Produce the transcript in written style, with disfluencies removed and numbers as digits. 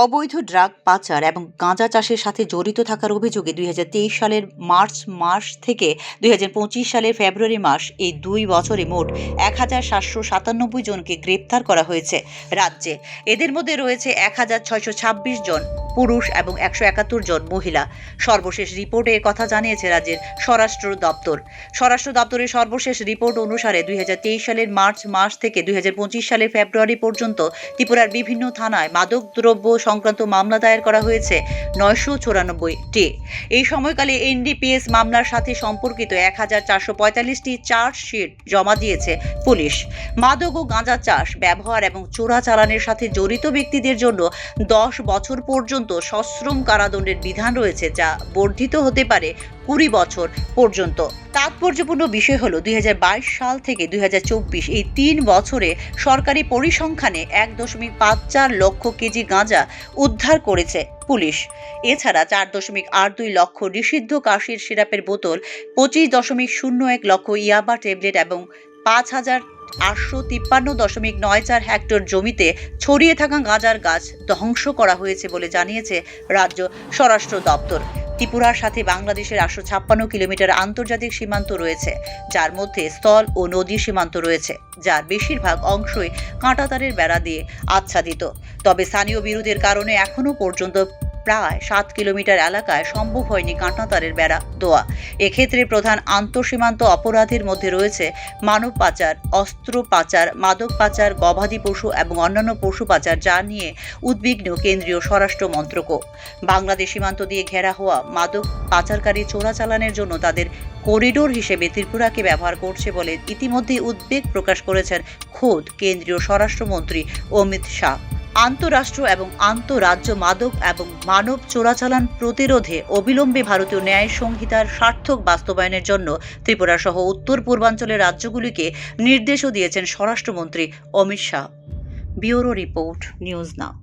অবৈধ ড্রাগ পাচার এবং গাঁজা চাষের সাথে জড়িত থাকার অভিযোগে ২০২৩ সালের মার্চ মাস থেকে ২০২৫ সালের ফেব্রুয়ারি মাস এই ২ বছরে মোট ১,৭৯৭ জনকে গ্রেপ্তার করা হয়েছে রাজ্যে। এদের মধ্যে রয়েছে ১,৬২৬ জন পুরুষ এবং ১৭১ জন মহিলা। সর্বশেষ রিপোর্টে কথা জানিয়েছে রাজ্যের স্বরাষ্ট্র দপ্তর। স্বরাষ্ট্র দপ্তরের সর্বশেষ রিপোর্ট অনুসারে ২০২৩ সালের মার্চ মাস থেকে ২০২৫ সালের ফেব্রুয়ারি পর্যন্ত ত্রিপুরার বিভিন্ন থানায় মাদকদ্রব্য সংক্রান্ত মামলা দায়ের করা হয়েছে ৯৯৪টি। এই সময়কালে এনডিপিএস মামলার সাথে সম্পর্কিত ১,৪৪৫টি চার্জশিট জমা দিয়েছে পুলিশ। মাদক ও গাঁজা চাষ, ব্যবহার এবং চোরাচালানের সাথে জড়িত ব্যক্তিদের জন্য ১০ বছর পর্যন্ত সশ্রম কারাদণ্ডের বিধান রয়েছে, যা বর্ধিত হতে পারে ২০ বছর পর্যন্ত। তাৎপর্যপূর্ণ বিষয় হল ২০২২ সাল থেকে ২০২৪ এই ৩ বছরে সরকারি পরিসংখ্যানে ১.৫৪ লক্ষ কেজি গাঁজা উদ্ধার করেছে পুলিশ। এছাড়া ৪.৮২ লক্ষ নিষিদ্ধ কাশির সিরাপের বোতল, ২৫.০১ লক্ষ ইয়াবা ট্যাবলেট এবং ৫,৮৫৩.৯৪ হেক্টর জমিতে ছড়িয়ে থাকা গাঁজার গাছ ধ্বংস করা হয়েছে বলে জানিয়েছে রাজ্য স্বরাষ্ট্র দপ্তর। ত্রিপুরার সাথে বাংলাদেশের ৮৫৬ কিলোমিটার আন্তর্জাতিক সীমান্ত রয়েছে, যার মধ্যে স্থল ও নদী সীমান্ত রয়েছে, যার বেশিরভাগ অংশই কাঁটাতারের বেড়া দিয়ে আচ্ছাদিত। তবে স্থানীয় বিরোধের কারণে এখনো পর্যন্ত প্রায় ৭ কিলোমিটার এলাকায় সম্ভব হয়নি কাঁটাতারের বেড়া দেওয়া। এক্ষেত্রে প্রধান আন্তঃসীমান্ত অপরাধের মধ্যে রয়েছে মানব পাচার, অস্ত্র পাচার, মাদক পাচার, গবাদি পশু এবং অন্যান্য পশু পাচার, যা নিয়ে উদ্বিগ্ন কেন্দ্রীয় স্বরাষ্ট্র মন্ত্রকও। বাংলাদেশ সীমান্ত দিয়ে ঘেরা হওয়া মাদক পাচারকারী চোরাচালানের জন্য তাদের করিডোর হিসেবে ত্রিপুরাকে ব্যবহার করছে বলে ইতিমধ্যেই উদ্বেগ প্রকাশ করেছেন খোদ কেন্দ্রীয় স্বরাষ্ট্রমন্ত্রী অমিত শাহ। আন্তঃরাষ্ট্র এবং আন্তঃরাজ্য মাদক এবং মানব চোরাচালান প্রতিরোধে অবিলম্বে ভারতীয় ন্যায় সংহিতার সার্থক বাস্তবায়নের জন্য ত্রিপুরা সহ উত্তর পূর্বাঞ্চলের রাজ্যগুলিকে নির্দেশও দিয়েছেন স্বরাষ্ট্রমন্ত্রী Amit Shah. Bureau report, news now.